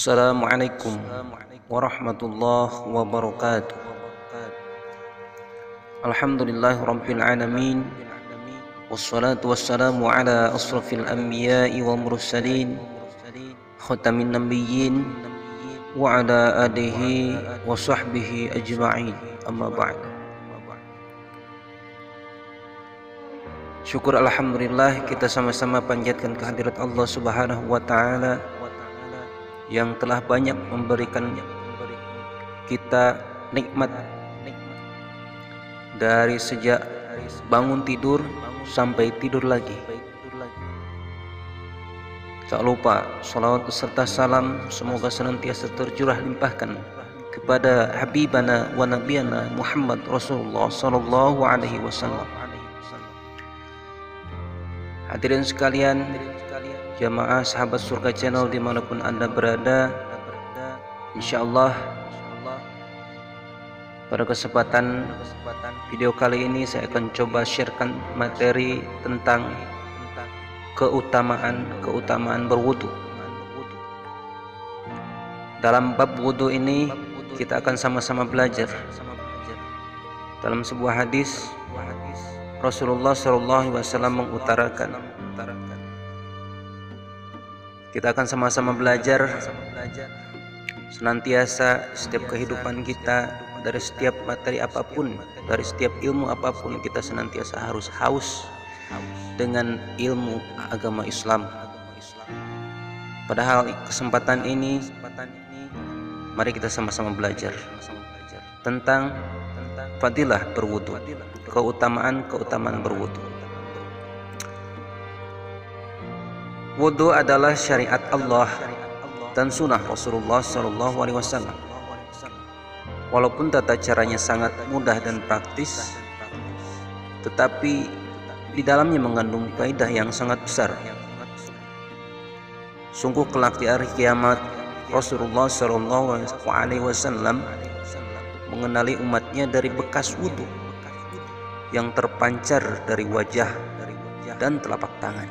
Assalamualaikum warahmatullahi wabarakatuh. Alhamdulillahirabbil alamin. Wassalatu wassalamu ala asrafil anbiya'i wal mursalin khatamin nabiyyin wa ala alihi wa sahbihi ajma'in. Amma ba'd. Syukur alhamdulillah kita sama-sama panjatkan kehadirat Allah Subhanahu wa taala yang telah banyak memberikan kita nikmat dari sejak bangun tidur sampai tidur lagi. Tak lupa salawat serta salam semoga senantiasa tercurah limpahkan kepada habibana wa nabiyana Muhammad Rasulullah sallallahu alaihi wasallam. Hadirin sekalian, jamaah sahabat surga channel dimanapun anda berada, insyaallah pada kesempatan video kali ini saya akan coba sharekan materi tentang keutamaan berwudu. Dalam bab wudu ini kita akan sama-sama belajar dalam sebuah hadis Rasulullah SAW mengutarakan, kita akan sama-sama belajar senantiasa setiap kehidupan kita, dari setiap materi apapun, dari setiap ilmu apapun, kita senantiasa harus haus dengan ilmu agama Islam. Padahal kesempatan ini mari kita sama-sama belajar tentang fadilah berwudu, keutamaan berwudu. Wudu adalah syariat Allah dan sunnah Rasulullah SAW. Walaupun tata caranya sangat mudah dan praktis, tetapi di dalamnya mengandung faedah yang sangat besar. Sungguh kelak di hari kiamat Rasulullah SAW mengenali umatnya dari bekas wudu yang terpancar dari wajah dan telapak tangan.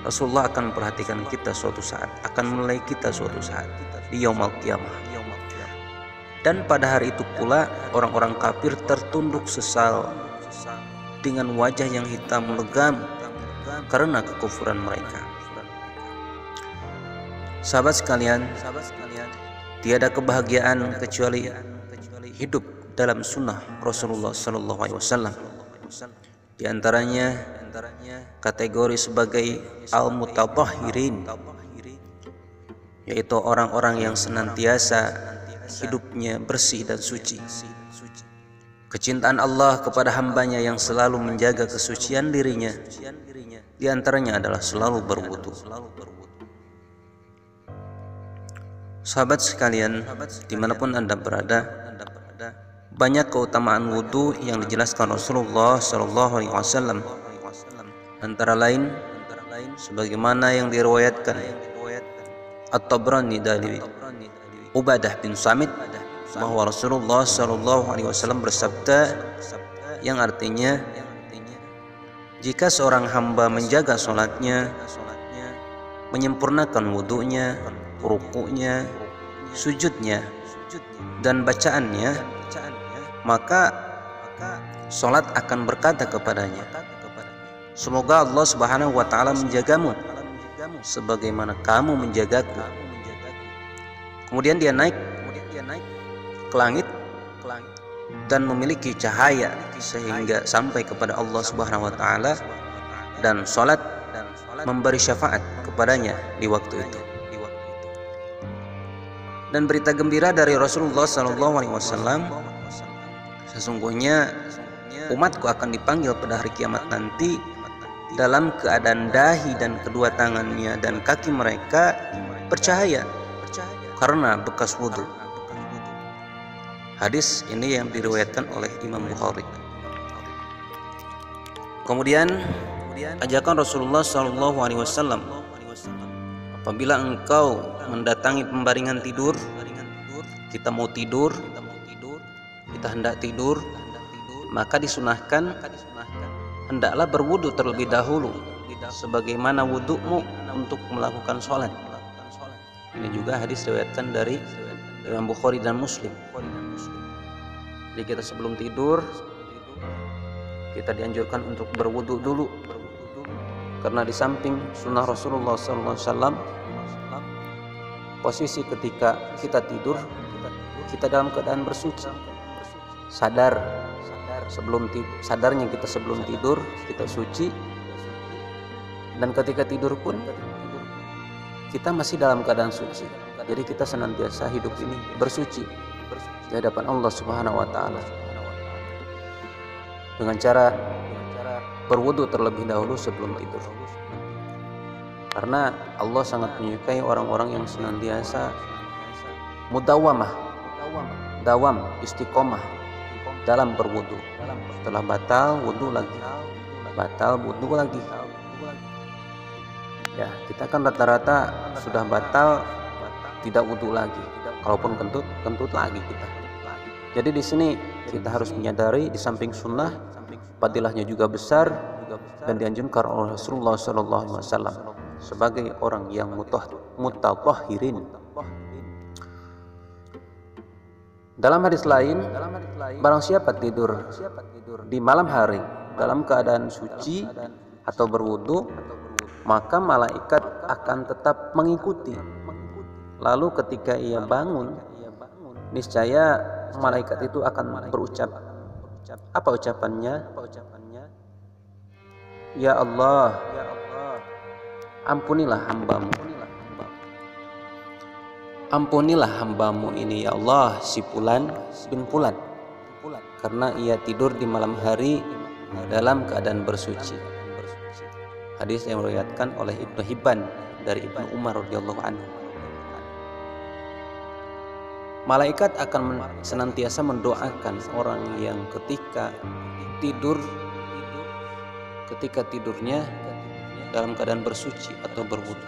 Rasulullah akan memperhatikan kita suatu saat, akan menilai kita suatu saat di yaumul qiyamah. Dan pada hari itu pula orang-orang kafir tertunduk sesal dengan wajah yang hitam legam karena kekufuran mereka. Sahabat sekalian, tiada kebahagiaan kecuali hidup dalam sunnah Rasulullah SAW. Di antaranya kategori sebagai al-mutatahhirin, yaitu orang-orang yang senantiasa hidupnya bersih dan suci. Kecintaan Allah kepada hambanya yang selalu menjaga kesucian dirinya, di antaranya adalah selalu berwudu. Sahabat sekalian, dimanapun anda berada, banyak keutamaan wudu yang dijelaskan Rasulullah SAW. Antara lain, sebagaimana yang diriwayatkan At-Tabrani dari Ubadah bin Samit, bahwa Rasulullah SAW bersabda, yang artinya, jika seorang hamba menjaga sholatnya, menyempurnakan wudunya, rukuknya, sujudnya, dan bacaannya, maka sholat akan berkata kepadanya, semoga Allah Subhanahu wa taala menjagamu sebagaimana kamu menjagaku. Kemudian dia naik ke langit dan memiliki cahaya sehingga sampai kepada Allah Subhanahu wa taala, dan sholat memberi syafaat kepadanya di waktu itu. Dan berita gembira dari Rasulullah SAW, sesungguhnya umatku akan dipanggil pada hari kiamat nanti dalam keadaan dahi dan kedua tangannya dan kaki mereka bercahaya karena bekas wudu. Hadis ini yang diriwayatkan oleh Imam Bukhari. Kemudian ajakan Rasulullah SAW, apabila engkau mendatangi pembaringan tidur, kita mau tidur, kita hendak tidur, maka disunahkan hendaklah berwudu terlebih dahulu sebagaimana wudumu untuk melakukan sholat. Ini juga hadis diriwayatkan dari Imam Bukhari dan Muslim. Jadi kita sebelum tidur kita dianjurkan untuk berwudu dulu, karena di samping sunnah Rasulullah SAW, posisi ketika kita tidur kita dalam keadaan bersuci, sadarnya kita sebelum tidur kita suci, dan ketika tidur pun kita masih dalam keadaan suci. Jadi kita senantiasa hidup ini bersuci di hadapan Allah Subhanahu wa taala dengan cara berwudu terlebih dahulu sebelum tidur. Karena Allah sangat menyukai orang-orang yang senantiasa dawam, istiqomah dalam berwudu. Setelah batal wudu lagi. Ya, kita kan rata-rata sudah batal tidak wudu lagi. Kalaupun kentut lagi kita. Jadi di sini kita harus menyadari di samping sunnah, fadilahnya juga besar dan dianjurkan oleh Rasulullah SAW sebagai orang yang mutatahhirin. Dalam hadis lain, barang siapa tidur di malam hari dalam keadaan suci atau berwudu, maka malaikat akan tetap mengikuti. Lalu ketika ia bangun, niscaya malaikat itu akan berucap. Apa ucapannya? Ya Allah, ampunilah hambamu. Ampunilah hambamu ini ya Allah, si Fulan bin Fulan, karena ia tidur di malam hari dalam keadaan bersuci. Hadis yang diriwayatkan oleh Ibnu Hibban dari Ibnu Umar radhiyallahu anhu. Malaikat akan senantiasa mendoakan orang yang ketika tidurnya dalam keadaan bersuci atau berwudu.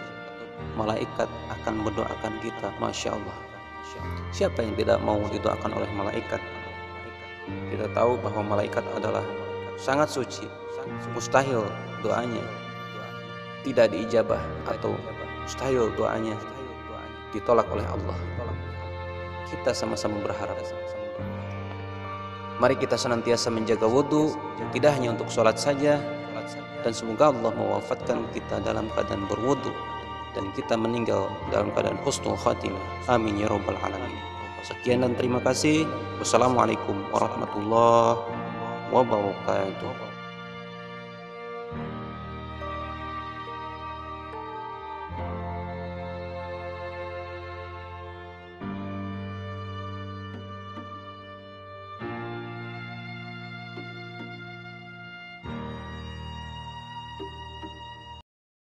Malaikat akan mendoakan kita, Masya Allah. Siapa yang tidak mau didoakan oleh malaikat? Kita tahu bahwa malaikat adalah sangat suci, mustahil doanya tidak diijabah atau mustahil doanya ditolak oleh Allah. Kita sama-sama berharap. Mari kita senantiasa menjaga wudu, tidak hanya untuk sholat saja, dan semoga Allah mewafatkan kita dalam keadaan berwudu dan kita meninggal dalam keadaan husnul khatimah. Amin ya rabbal alamin. Sekian dan terima kasih. Wassalamualaikum warahmatullahi wabarakatuh.